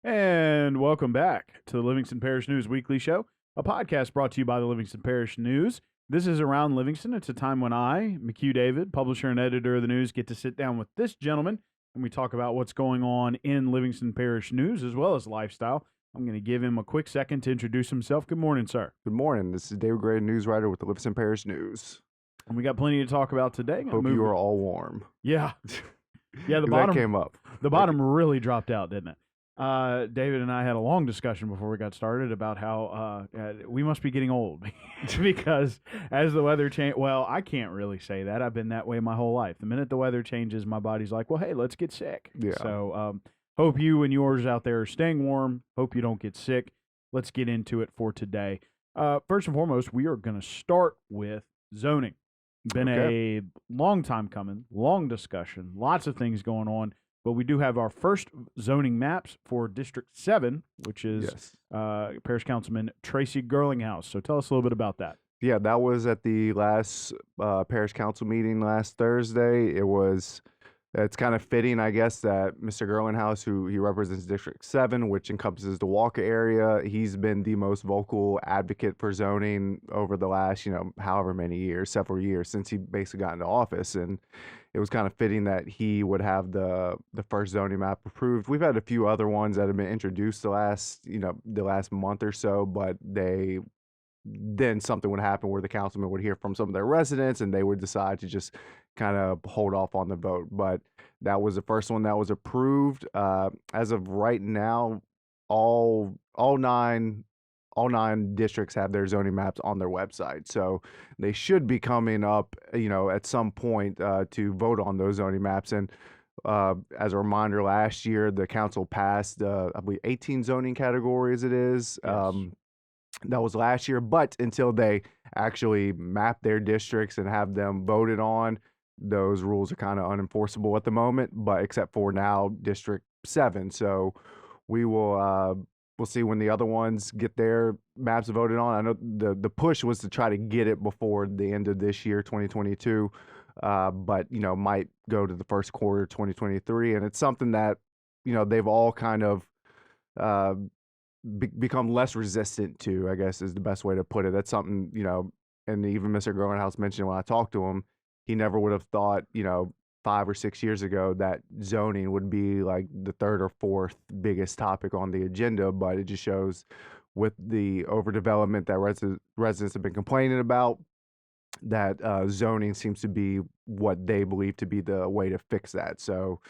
And welcome back to the Livingston Parish News Weekly Show, a podcast brought to you by the Livingston Parish News. This is Around Livingston. It's a time when I, McHugh David, publisher and editor of the news, get to sit down with this gentleman and we talk about what's going on in Livingston Parish news as well as lifestyle. I'm going to give him a quick second to introduce himself. Good morning, sir. Good morning. This is David Gray, news writer with the Livingston Parish News. And we got plenty to talk about today. Hope you are all warm. Yeah. Yeah, the 'Cause bottom that came up. The bottom really dropped out, didn't it? David and I had a long discussion before we got started about how we must be getting old because as the weather change, well, I can't really say that. I've been that way my whole life. The minute the weather changes, my body's like, well, hey, let's get sick. Yeah. So hope you and yours out there are staying warm. Hope you don't get sick. Let's get into it for today. First and foremost, we are going to start with zoning. Been a long time coming, long discussion, lots of things going on. But we do have our first zoning maps for District 7, which is Parish Councilman Tracy Girlinghouse. So tell us a little bit about that. Yeah, that was at the last Parish Council meeting last Thursday. It's kind of fitting, I guess, that Mr. Girlinghouse, who he represents District 7, which encompasses the Walker area, he's been the most vocal advocate for zoning over the last, however many years, several years since he basically got into office. And it was kind of fitting that he would have the first zoning map approved. We've had a few other ones that have been introduced the last month or so, but then something would happen where the councilman would hear from some of their residents and they would decide to just kind of hold off on the vote. But that was the first one that was approved. As of right now, all nine districts have their zoning maps on their website. So they should be coming up, at some point to vote on those zoning maps. And as a reminder, last year, the council passed, I believe, 18 zoning categories it is. Yes. That was last year, but until they actually map their districts and have them voted on, those rules are kind of unenforceable at the moment, but except for now, District 7. So we'll see when the other ones get their maps voted on. I know the push was to try to get it before the end of this year, 2022, but, might go to the first quarter 2023. And it's something that, they've all kind of become less resistant to, I guess is the best way to put it. That's something, and even Mr. Groenhouse mentioned when I talked to him, he never would have thought, 5 or 6 years ago that zoning would be like the third or fourth biggest topic on the agenda. But it just shows with the overdevelopment that residents have been complaining about, that zoning seems to be what they believe to be the way to fix that. So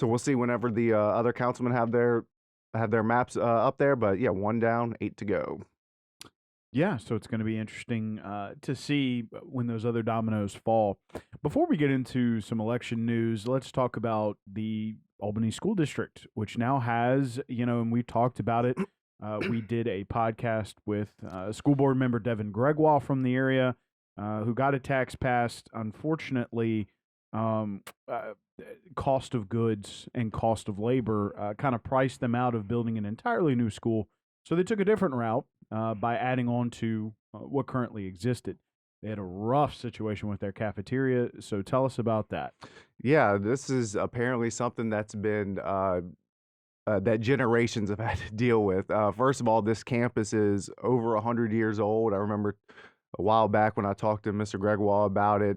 we'll see whenever the other councilmen have their maps up there, but yeah, 1 down, 8 to go. Yeah, so it's going to be interesting to see when those other dominoes fall. Before we get into some election news, let's talk about the Albany School District, which now has, and we've talked about it. We did a podcast with school board member Devin Gregoire from the area who got a tax passed. Unfortunately, cost of goods and cost of labor kind of priced them out of building an entirely new school. So they took a different route by adding on to what currently existed. They had a rough situation with their cafeteria. So tell us about that. Yeah, this is apparently something that's been that generations have had to deal with. First of all, this campus is over 100 years old. I remember a while back when I talked to Mr. Gregoire about it.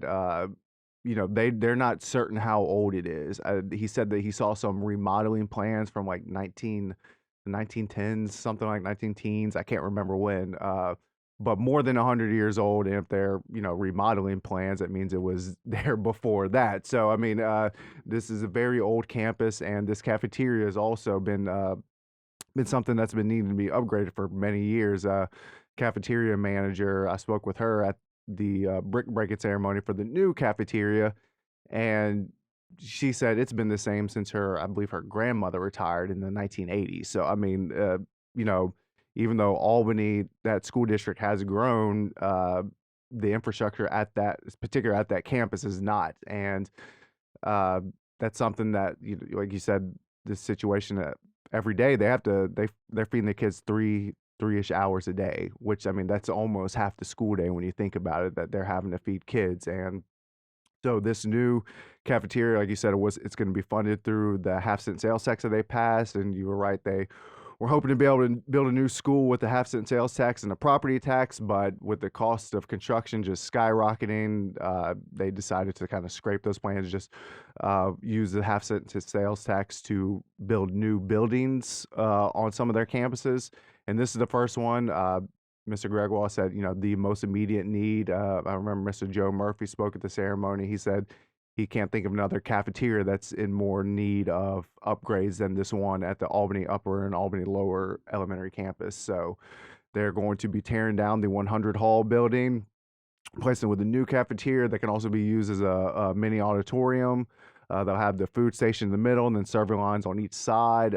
They're not certain how old it is. He said that he saw some remodeling plans from like 1910s, something like 19 teens. I can't remember when, but more than 100 years old. And if they're, remodeling plans, that means it was there before that. So, I mean, this is a very old campus, and this cafeteria has also been something that's been needing to be upgraded for many years. Cafeteria manager, I spoke with her at the brick breaking ceremony for the new cafeteria, and she said it's been the same since I believe her grandmother retired in the 1980s. So, I mean, even though Albany, that school district, has grown, the infrastructure at that campus is not. And that's something that, like you said, this situation that every day they're feeding the kids three-ish hours a day, which, I mean, that's almost half the school day when you think about it, that they're having to feed kids. And so this new cafeteria, like you said, it's going to be funded through the half-cent sales tax that they passed. And you were right, they we're hoping to be able to build a new school with the half-cent sales tax and the property tax, but with the cost of construction just skyrocketing, they decided to kind of scrape those plans, just use the half-cent sales tax to build new buildings on some of their campuses. And this is the first one. Mr. Gregoire said, the most immediate need. I remember Mr. Joe Murphy spoke at the ceremony. He said he can't think of another cafeteria that's in more need of upgrades than this one at the Albany Upper and Albany Lower Elementary campus. So they're going to be tearing down the 100 Hall building, replacing it with a new cafeteria that can also be used as a mini auditorium. They'll have the food station in the middle and then serving lines on each side.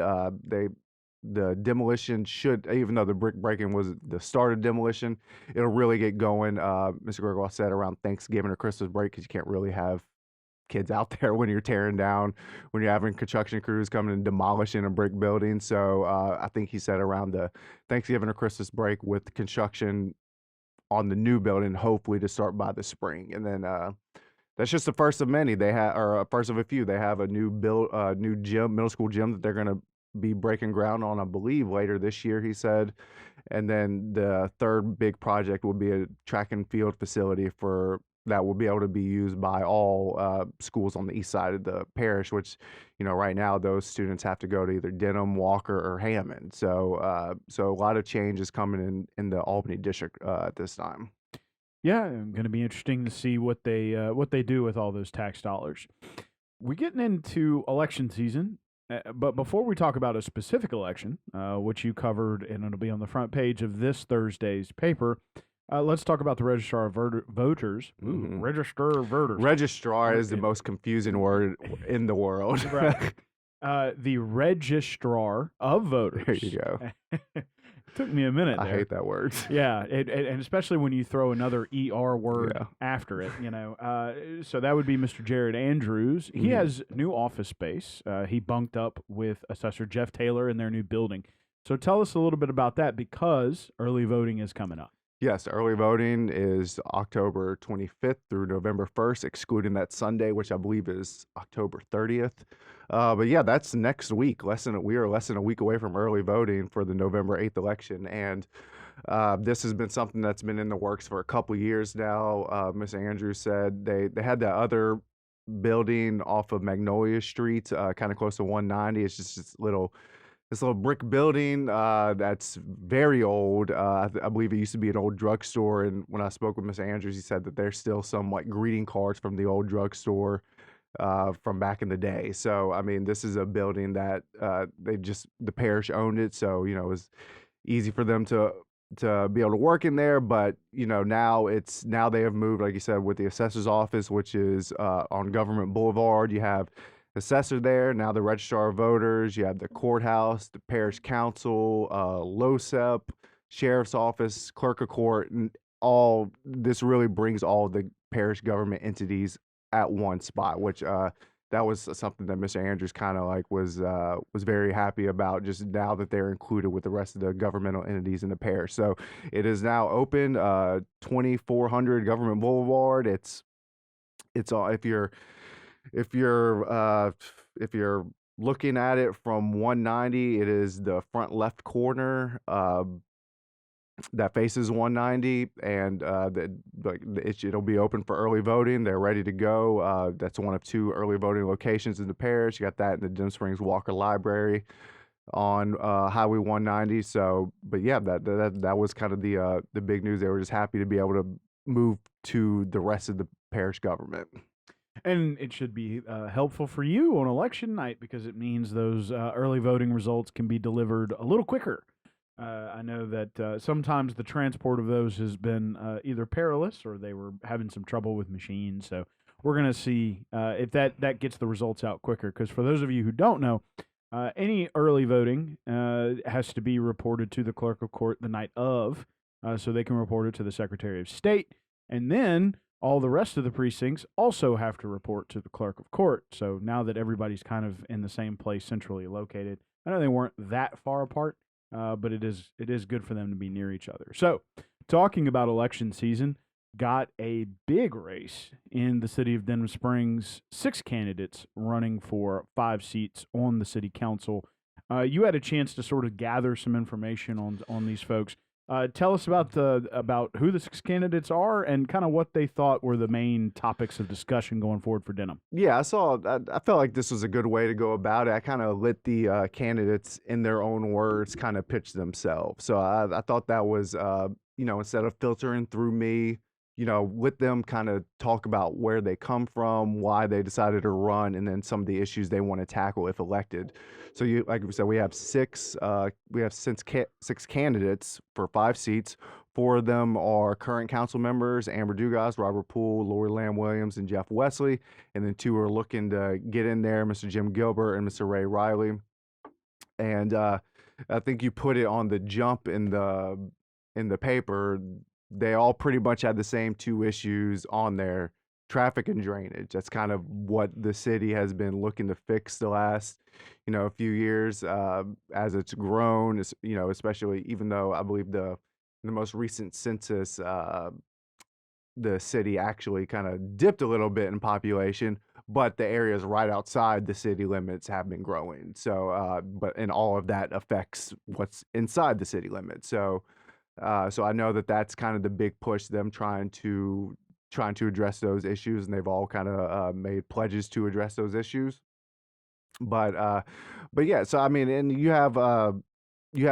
The demolition should, even though the brick breaking was the start of demolition, it'll really get going. Mr. Gregoire said around Thanksgiving or Christmas break, because you can't really have kids out there when you're tearing down, when you're having construction crews coming and demolishing a brick building. So I think he said around the Thanksgiving or Christmas break with construction on the new building, hopefully to start by the spring. And then that's just the first of many. They have, or first of a few. They have a new gym, middle school gym that they're going to be breaking ground on, I believe, later this year, he said. And then the third big project will be a track and field facility that will be able to be used by all schools on the east side of the parish, which, right now those students have to go to either Denim, Walker, or Hammond. So a lot of change is coming in the Albany district at this time. Yeah, it's going to be interesting to see what they do with all those tax dollars. We're getting into election season, but before we talk about a specific election, which you covered, and it'll be on the front page of this Thursday's paper, let's talk about the Registrar of Voters. Ooh, Registrar of Voters. Registrar is the most confusing word in the world. Right. The Registrar of Voters. There you go. Took me a minute. I hate that word. Yeah, and especially when you throw another ER word after it, So that would be Mr. Jared Andrews. He has new office space. He bunked up with Assessor Jeff Taylor in their new building. So tell us a little bit about that, because early voting is coming up. Yes, early voting is October 25th through November 1st, excluding that Sunday, which I believe is October 30th. But yeah, that's next week. We are less than a week away from early voting for the November 8th election. And this has been something that's been in the works for a couple years now. Ms. Andrews said they had that other building off of Magnolia Street, kind of close to 190. It's just this little brick building that's very old. I believe it used to be an old drugstore. And when I spoke with Mr. Andrews, he said that there's still some greeting cards from the old drugstore from back in the day. So, I mean, this is a building that the parish owned it. So, it was easy for them to be able to work in there. But, now they have moved, like you said, with the assessor's office, which is on Government Boulevard. You have assessor there, now the Registrar of Voters, you have the courthouse, the parish council, LOSEP, sheriff's office, clerk of court, and all this really brings all the parish government entities at one spot, which that was something that Mr. Andrews kind of was very happy about, just now that they're included with the rest of the governmental entities in the parish. So it is now open, 2400 Government Boulevard. It's all, if you're looking at it from 190, it is the front left corner that faces 190, and it'll be open for early voting. They're ready to go. That's one of two early voting locations in the parish. You got that in the Denim Springs Walker Library on Highway 190. So, but yeah, that was kind of the big news. They were just happy to be able to move to the rest of the parish government. And it should be helpful for you on election night, because it means those early voting results can be delivered a little quicker. I know that sometimes the transport of those has been either perilous, or they were having some trouble with machines. So we're going to see if that gets the results out quicker. Because for those of you who don't know, any early voting has to be reported to the clerk of court the night of, so they can report it to the Secretary of State. And then all the rest of the precincts also have to report to the clerk of court. So now that everybody's kind of in the same place, centrally located, I know they weren't that far apart, but it is good for them to be near each other. So, talking about election season, got a big race in the city of Denim Springs. 6 candidates running for 5 seats on the city council. You had a chance to sort of gather some information on these folks. Tell us about who the 6 candidates are and kind of what they thought were the main topics of discussion going forward for Denim. Yeah, I felt like this was a good way to go about it. I kind of let the candidates, in their own words, kind of pitch themselves. So I thought that was, instead of filtering through me, let them kind of talk about where they come from, why they decided to run, and then some of the issues they want to tackle if elected. So like we said, we have six candidates for 5 seats. 4 of them are current council members: Amber Dugas, Robert Poole, Lori Lamb Williams, and Jeff Wesley. And then 2 are looking to get in there: Mr. Jim Gilbert and Mr. Ray Riley. And I think you put it on the jump in the paper. They all pretty much had the same 2 issues on there: traffic and drainage. That's kind of what the city has been looking to fix the last, few years as it's grown. Especially, even though I believe the most recent census, the city actually kind of dipped a little bit in population, but the areas right outside the city limits have been growing. So, and all of that affects what's inside the city limits. So I know that that's kind of the big push, them trying to address those issues, and they've all kind of made pledges to address those issues. But yeah, so I mean, and you have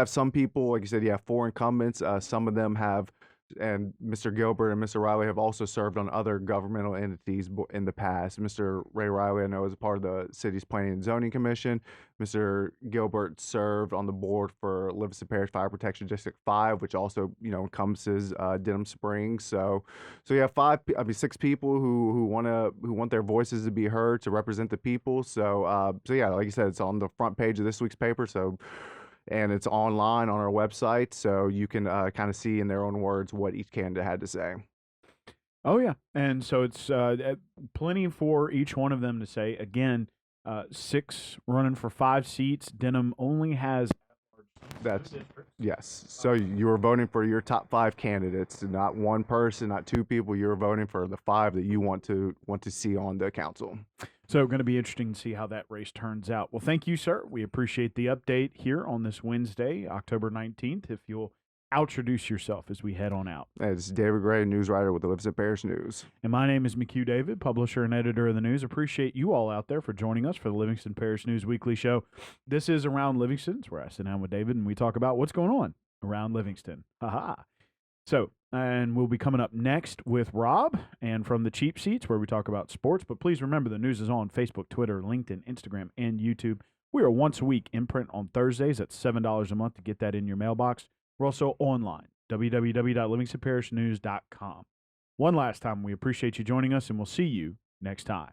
some people, like you said, you have 4 incumbents. Some of them have, and Mr. Gilbert and Mr. Riley have also served on other governmental entities in the past. Mr. Ray Riley, I know, is a part of the city's Planning and Zoning Commission. Mr. Gilbert served on the board for Livingston Parish Fire Protection District 5, which also, encompasses Denim Springs. So you have 6 people who want their voices to be heard, to represent the people. So yeah, like you said, it's on the front page of this week's paper. And it's online on our website, so you can kind of see in their own words what each candidate had to say. Oh, yeah. And so it's plenty for each one of them to say. Again, 6 running for 5 seats. Denim only has... Yes. So you were voting for your top 5 candidates, not one person, not 2 people. You were voting for the 5 that you want to see on the council. So going to be interesting to see how that race turns out. Well, thank you, sir. We appreciate the update here on this Wednesday, October 19th. If you'll introduce yourself as we head on out. This is David Gray, news writer with the Livingston Parish News. And my name is McHugh David, publisher and editor of the news. Appreciate you all out there for joining us for the Livingston Parish News Weekly Show. This is Around Livingston. It's where I sit down with David and we talk about what's going on around Livingston. Ha-ha. So, and we'll be coming up next with Rob and from the Cheap Seats, where we talk about sports. But please remember, the news is on Facebook, Twitter, LinkedIn, Instagram, and YouTube. We are once a week in print on Thursdays at $7 a month to get that in your mailbox. We're also online, www.livingstonparishnews.com. One last time, we appreciate you joining us, and we'll see you next time.